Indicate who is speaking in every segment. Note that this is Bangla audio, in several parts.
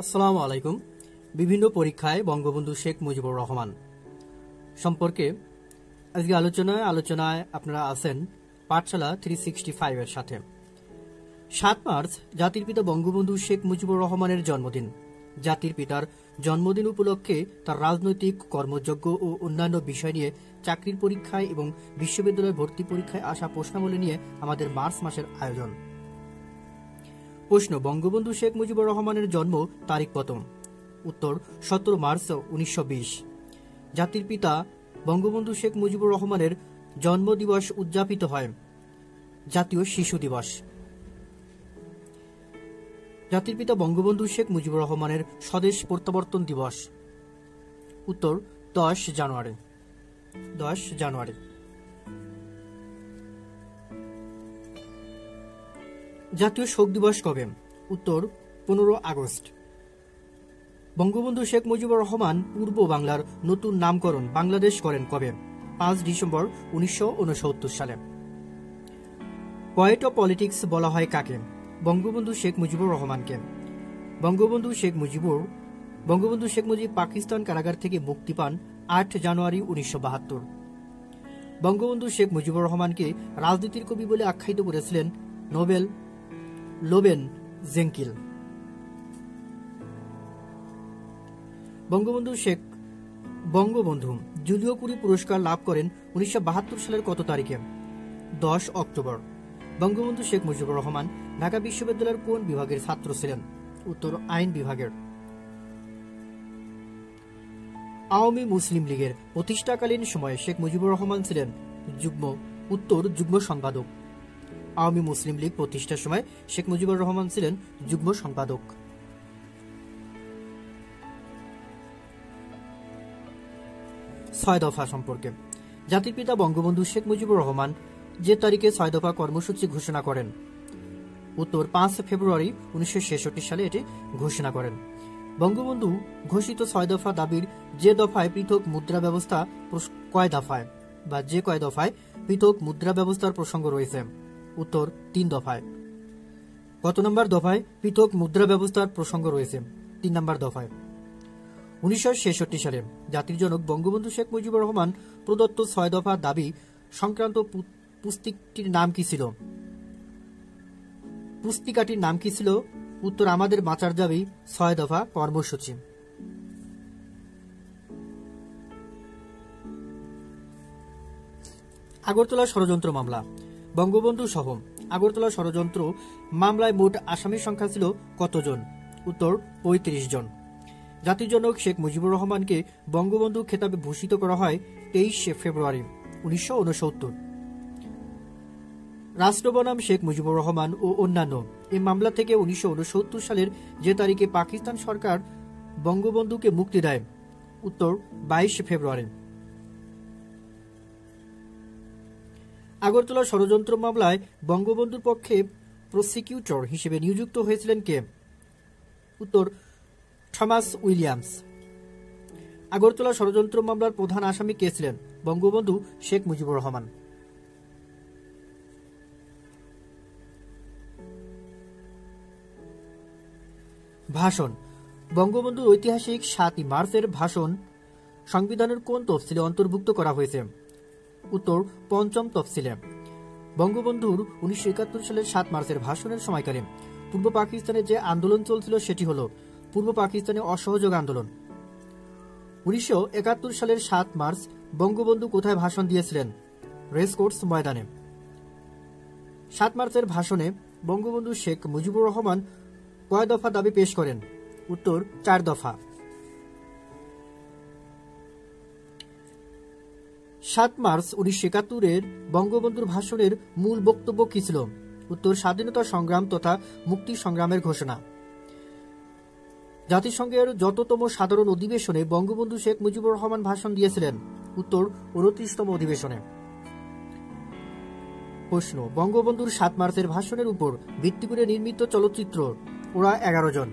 Speaker 1: আসসালামু আলাইকুম। বিভিন্ন পরীক্ষায় বঙ্গবন্ধু শেখ মুজিবুর রহমান সম্পর্কে আজকে আলোচনায় আপনারা আছেন পাঠশালা 365 এর সাথে। 7 মার্চ জাতির পিতা বঙ্গবন্ধু শেখ মুজিবুর রহমানের জন্মদিন। জাতির পিতার জন্মদিন উপলক্ষে তার রাজনৈতিক, কর্মযোগ্য ও অন্যান্য বিষয় নিয়ে চাকরির পরীক্ষায় এবং বিশ্ববিদ্যালয় ভর্তি পরীক্ষায় আসা প্রশ্নাবলী নিয়ে আমাদের মার্চ মাসের আয়োজন। প্রশ্ন: বঙ্গবন্ধু শেখ মুজিবুর রহমানের জন্ম তারিখ কত? উত্তর: 17 মার্চ 1920। জাতির পিতা বঙ্গবন্ধু শেখ মুজিবুর রহমানের জন্মদিবস উদযাপিত হয় জাতীয় শিশু দিবস। জাতির পিতা বঙ্গবন্ধু শেখ মুজিবুর রহমানের স্বদেশ প্রত্যাবর্তন দিবস। উত্তর: 10 জানুয়ারি। জাতীয় শোক দিবস কবে? উত্তর: 15 আগস্ট। বঙ্গবন্ধু শেখ মুজিবুর রহমান পূর্ব বাংলার নতুন নামকরণ বাংলাদেশ করেন কবে? 5 ডিসেম্বর 1969 সালে। পয়েট অফ পলিটিক্স বলা হয় কাকে? বঙ্গবন্ধু শেখ মুজিবুর রহমানকে। বঙ্গবন্ধু শেখ মুজিব পাকিস্তান কারাগার থেকে মুক্তি পান 8 জানুয়ারি 1972। বঙ্গবন্ধু শেখ মুজিবুর রহমানকে রাজনীতির কবি বলে আখ্যায়িত করেছিলেন নোবেল লোবেন জেঙ্কিল। বঙ্গবন্ধু জুলিও কুরি পুরস্কার লাভ করেন 1972 সালের কত তারিখে? 10 অক্টোবর। বঙ্গবন্ধু শেখ মুজিবুর রহমান ঢাকা বিশ্ববিদ্যালয়ের কোন বিভাগের ছাত্র ছিলেন? উত্তর: আইন বিভাগের। আওয়ামী মুসলিম লীগের প্রতিষ্ঠাকালীন সময়ে শেখ মুজিবুর রহমান ছিলেন যুগ্ম সম্পাদক। আওয়ামী মুসলিম লীগ প্রতিষ্ঠার সময় শেখ মুজিবুর রহমান ছিলেন যুগ্ম সম্পাদক। ছয় দফা সম্পর্কে। জাতির পিতা বঙ্গবন্ধু শেখ মুজিবুর রহমান যে তারিখে 6 দফা কর্মসূচি ঘোষণা করেন? উত্তর: 5 ফেব্রুয়ারি 1966 সালে এটি ঘোষণা করেন। বঙ্গবন্ধু ঘোষিত 6 দফা দাবির যে দফায় পৃথক মুদ্রা ব্যবস্থা কয় দফায় পৃথক মুদ্রা ব্যবস্থার প্রসঙ্গ রয়েছে? উত্তর: 3 দফায়। কত নম্বর দফায় পৃথক মুদ্রা ব্যবস্থার প্রসঙ্গ রয়েছে? 3 নম্বর দফায়। 1966 সালে জাতির জনক বঙ্গবন্ধু শেখ মুজিবুর রহমান প্রদত্ত 6 দফা দাবি সংক্রান্ত পুস্তিকাটির নাম কি ছিল? উত্তর: আমাদের বাঁচার দাবি 6 দফা কর্মসূচি। আগরতলা ষড়যন্ত্র মামলা। বঙ্গবন্ধু সহ আগরতলা ষড়যন্ত্র মামলায় মোট আসামির সংখ্যা ছিল কতজন? উত্তর: 35 জন। জাতির জনক শেখ মুজিবুর রহমানকে বঙ্গবন্ধু খেতাবে ভূষিত করা হয় 23 ফেব্রুয়ারি 1969। রাষ্ট্র বনাম শেখ মুজিবুর রহমান ও অন্যান্য এই মামলা থেকে 1969 সালের যে তারিখে পাকিস্তান সরকার বঙ্গবন্ধুকে মুক্তি দেয়? উত্তর: 22 ফেব্রুয়ারি। আগরতলা ষড়যন্ত্র মামলায় বঙ্গবন্ধুর পক্ষে প্রসিকিউটর হিসেবে নিযুক্ত হয়েছিলেন কে? উত্তর: থমাস উইলিয়ামস। আগরতলা ষড়যন্ত্র মামলার প্রধান আসামি কে ছিলেন? বঙ্গবন্ধু শেখ মুজিবুর রহমান। ভাষণ। বঙ্গবন্ধুর ঐতিহাসিক 7 মার্চের ভাষণ সংবিধানের কোন তফসিলে অন্তর্ভুক্ত করা হয়েছে? উত্তর: 5ম তফসিলে। বঙ্গবন্ধুর 1971 সালের 7 মার্চের ভাষণের সময়কালে পূর্ব পাকিস্তানে যে আন্দোলন চলছিল সেটি হল পূর্ব পাকিস্তানে অসহযোগ আন্দোলন। 1971 সালের 7 মার্চ বঙ্গবন্ধু কোথায় ভাষণ দিয়েছিলেন? রেসকোর্স ময়দানে। 7 মার্চের ভাষণে বঙ্গবন্ধু শেখ মুজিবুর রহমান কয় দফা দাবি পেশ করেন? উত্তর: 4 দফা। 7 মার্চ 1971 বঙ্গবন্ধুর ভাষণের মূল বক্তব্য কি ছিল? উত্তর: স্বাধীনতা সংগ্রাম তথা মুক্তি সংগ্রামের ঘোষণা। জাতিসংঘের যততম সাধারণ অধিবেশনে বঙ্গবন্ধু শেখ মুজিবুর রহমান ভাষণ দিয়েছিলেন? উত্তর: 29তম অধিবেশনে। প্রশ্ন: বঙ্গবন্ধুর 7 মার্চের ভাষণের উপর ভিত্তি করে নির্মিত চলচ্চিত্র ওরা 11 জন।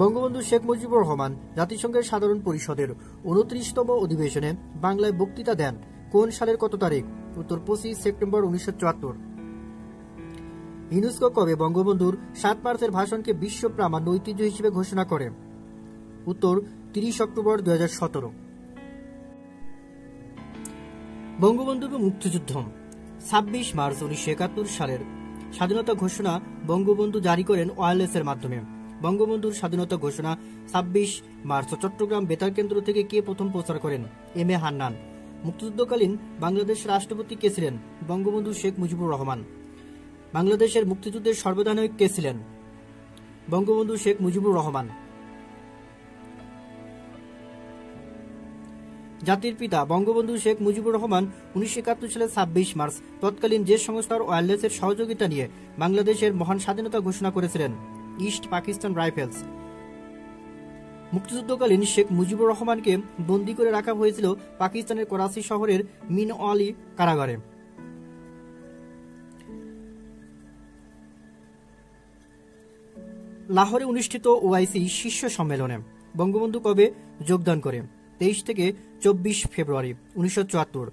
Speaker 1: বঙ্গবন্ধু শেখ মুজিবুর রহমান জাতিসংঘের সাধারণ পরিষদের 29তম অধিবেশনে বাংলায় বক্তৃতা দেন কোন সালের কত তারিখ? উত্তর: 25 সেপ্টেম্বর 1974। ইউনেস্কো কবে বঙ্গবন্ধুর 7 মার্চের ভাষণকে বিশ্ব প্রামাণ্য ঐতিহ্য হিসেবে ঘোষণা করে? উত্তর 30 অক্টোবর 2017। বঙ্গবন্ধু মুক্তিযুদ্ধ। 26 মার্চ 1971 সালের স্বাধীনতা ঘোষণা বঙ্গবন্ধু জারি করেন ওয়্যারলেসের মাধ্যমে। বঙ্গবন্ধুর স্বাধীনতা ঘোষণা 26 মার্চ চট্টগ্রাম বেতার কেন্দ্র থেকে কে প্রথম প্রচার করেন? M A Hannan. মুক্তিযুদ্ধকালীন বাংলাদেশের রাষ্ট্রপতি কে ছিলেন? বঙ্গবন্ধু শেখ মুজিবুর রহমান। বাংলাদেশের মুক্তিযুদ্ধের সর্বধানায়ক কে ছিলেন? বঙ্গবন্ধু শেখ মুজিবুর রহমান। জাতির পিতা বঙ্গবন্ধু শেখ মুজিবুর রহমান 1971 সালের 26 মার্চ তৎকালীন যে সংস্থার ওয়্যারলেসের সহযোগিতা নিয়ে বাংলাদেশের মহান স্বাধীনতা ঘোষণা করেছিলেন? East Pakistan Rifles. মুক্তিযুদ্ধকালীন শেখ মুজিবুর রহমানকে বন্দী করে রাখা হয়েছিল পাকিস্তানের করাচি শহরের মিনওয়ালি কারাগারে। লাহোরে অনুষ্ঠিত ওআইসি শীর্ষ সম্মেলনে বঙ্গবন্ধু কবে যোগদান করে? 23 থেকে 24 ফেব্রুয়ারি 1974।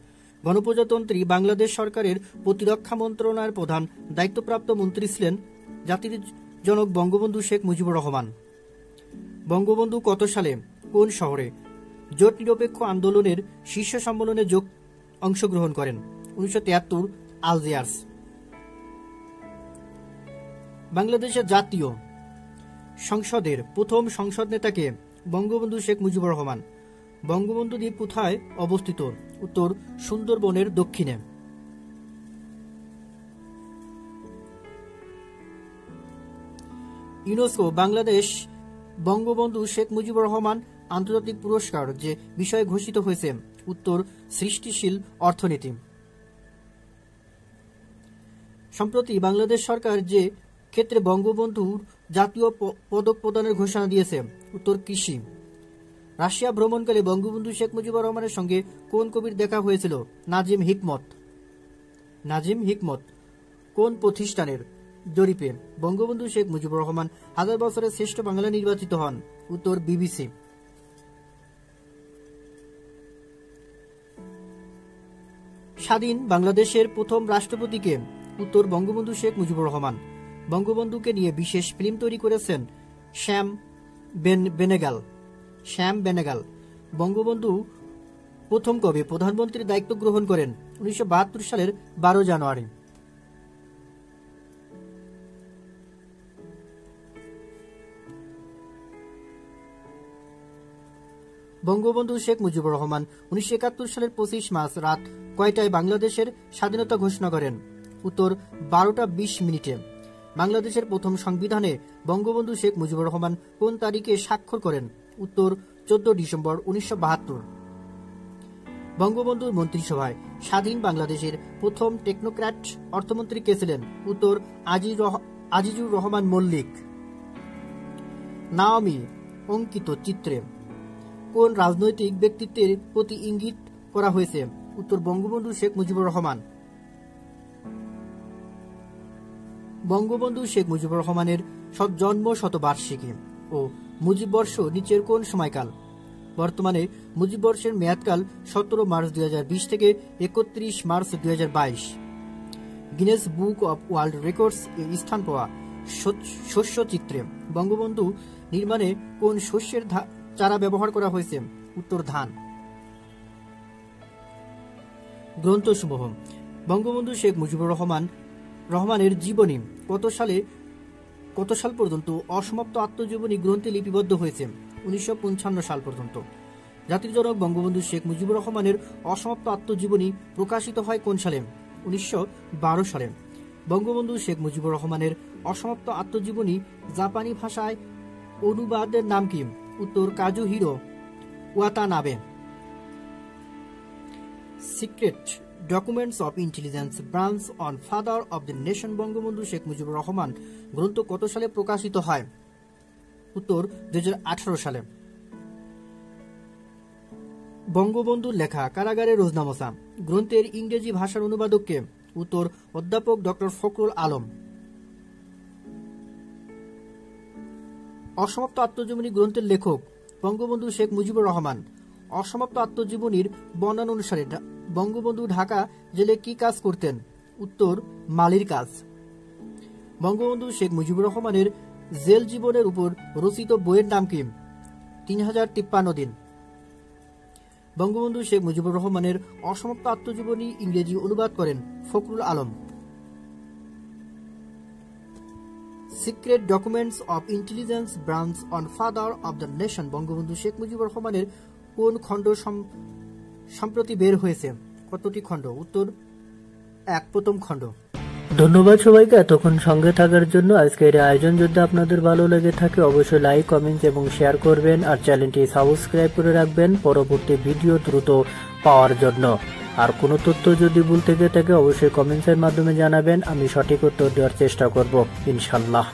Speaker 1: গণপ্রজাতন্ত্রী বাংলাদেশ সরকারের প্রতিরক্ষা মন্ত্রণালয়ের প্রধান দায়িত্বপ্রাপ্ত মন্ত্রী ছিলেন জাতির জনক বঙ্গবন্ধু শেখ মুজিবুর রহমান। বঙ্গবন্ধু কত সালে কোন শহরে জোট নিরপেক্ষ আন্দোলনের শীর্ষ সম্মেলনে অংশগ্রহণ করেন? 1973 আলজিয়ার্স। বাংলাদেশের জাতীয় সংসদের প্রথম সংসদ নেতাকে? বঙ্গবন্ধু শেখ মুজিবুর রহমান। বঙ্গবন্ধু দ্বীপ কোথায় অবস্থিত? উত্তর সুন্দরবনের দক্ষিণে। ইউনেস্কো বাংলাদেশ বঙ্গবন্ধু শেখ মুজিবুর রহমান আন্তর্জাতিক পুরস্কার যে বিষয়ে ঘোষিত হয়েছে? উত্তর সৃষ্টিশীল অর্থনীতি। সম্প্রতি বাংলাদেশ সরকার যে ক্ষেত্রে বঙ্গবন্ধুর জাতীয় পদক প্রদানের ঘোষণা দিয়েছে? উত্তর কৃষি। রাশিয়া ভ্রমণকালে বঙ্গবন্ধু শেখ মুজিবুর রহমানের সঙ্গে কোন কবির দেখা হয়েছিল? নাজিম হিকমত। নাজিম হিকমত কোন প্রতিষ্ঠানের জরিপে বঙ্গবন্ধু শেখ মুজিবুর রহমান 1000 বছরের শ্রেষ্ঠ বাংলা নির্বাচিত হন? উত্তর বিবিসি। স্বাধীন বাংলাদেশের প্রথম রাষ্ট্রপতিকে? উত্তর বঙ্গবন্ধু শেখ মুজিবুর রহমান। বঙ্গবন্ধুকে নিয়ে বিশেষ ফিল্ম তৈরি করেছেন শ্যাম বেনেগাল। শ্যাম বেনেগাল। বঙ্গবন্ধু প্রথম কবে প্রধানমন্ত্রীর দায়িত্ব গ্রহণ করেন? 1972 সালের 12 জানুয়ারি। বঙ্গবন্ধু শেখ মুজিবুর রহমান 1971 সালের 25 মার্চ রাত কয়টায় বাংলাদেশের স্বাধীনতা ঘোষণা করেন? উত্তর 12:20 বাংলাদেশের প্রথম সংবিধানে বঙ্গবন্ধু শেখ মুজিবুর রহমান কোন তারিখে স্বাক্ষর করেন? উত্তর 14 ডিসেম্বর 1972। বঙ্গবন্ধুর মন্ত্রিসভায় স্বাধীন বাংলাদেশের প্রথম টেকনোক্র্যাট অর্থমন্ত্রী কে ছিলেন? উত্তর আজিজুর রহমান মল্লিক। নাওমি অঙ্কিত চিত্রে কোন রাজনৈতিক ব্যক্তিত্বের প্রতি ইঙ্গিত করা হয়েছে? উত্তর বঙ্গবন্ধু শেখ মুজিবুর রহমান। বঙ্গবন্ধু শেখ মুজিবুর রহমানের জন্ম শতবার্ষিকী ও মুজিববর্ষ নিচের কোন সময়কাল? বর্তমানে মুজিববর্ষের মেয়াদকাল 17 মার্চ 2020 থেকে 31 March 2022। Guinness Book of World Records এ স্থান পাওয়া শস্য চিত্রে বঙ্গবন্ধু নির্মাণে কোন শস্যের চারা ব্যবহার করা হয়েছে? উত্তর ধান। গ্রন্থসমূহ বঙ্গবন্ধু শেখ মুজিবুর রহমানের জীবনী কত সাল পর্যন্ত অসমাপ্ত আত্মজীবনী গ্রন্থে লিপিবদ্ধ হয়েছে? 1955 সাল পর্যন্ত। জাতির জনক বঙ্গবন্ধু শেখ মুজিবুর রহমানের অসমাপ্ত আত্মজীবনী প্রকাশিত হয় কোন সালে? 1912 সালে। বঙ্গবন্ধু শেখ মুজিবুর রহমানের অসমাপ্ত আত্মজীবনী জাপানি ভাষায় অনুবাদের নাম কি? উত্তর Kazuhiro Watanabe. Secret documents of intelligence branch on father of the nation Bangabandhu Sheikh Mujibur Rahman গ্রন্থ কত সালে প্রকাশিত হয়? উত্তর 2018 সালে। বঙ্গবন্ধুর লেখা কারাগারে রোজনামচা গ্রন্থের ইংরেজি ভাষার অনুবাদক কে? উত্তর অধ্যাপক ডক্টর ফখরুল আলম। অসমাপ্ত আত্মজীবনী গ্রন্থের লেখক বঙ্গবন্ধু শেখ মুজিবুর রহমান। অসমাপ্ত আত্মজীবনীর বর্ণনা অনুসারে বঙ্গবন্ধু ঢাকা জেলে কি কাজ করতেন? উত্তর মালির কাজ। বঙ্গবন্ধু শেখ মুজিবুর রহমানের জেল জীবনের উপর রচিত বইয়ের নাম কি? 3053 দিন। বঙ্গবন্ধু শেখ মুজিবুর রহমানের অসমাপ্ত আত্মজীবনী ইংরেজি অনুবাদ করেন Fakhrul Alam. Secret documents of intelligence branch on father of the nation Bangabandhu Sheikh Mujibur রহমানের কোন খণ্ড সম্প্রতি বের হয়েছে? কতটি খণ্ড? উত্তর 1, প্রথম খণ্ড। ধন্যবাদ সবাইকে এতক্ষণ সঙ্গে থাকার জন্য। আজকের আয়োজন যদি আপনাদের ভালো লেগে থাকে অবশ্যই লাইক, কমেন্ট এবং শেয়ার করবেন, আর চ্যানেলটি সাবস্ক্রাইব করে রাখবেন পরবর্তী ভিডিও দ্রুত পাওয়ার জন্য। আর কোনো তথ্য যদি ভুল থেকে থাকে অবশ্যই কমেন্টসের মাধ্যমে জানাবেন, আমি সঠিক উত্তর দেওয়ার চেষ্টা করব ইনশাল্লাহ।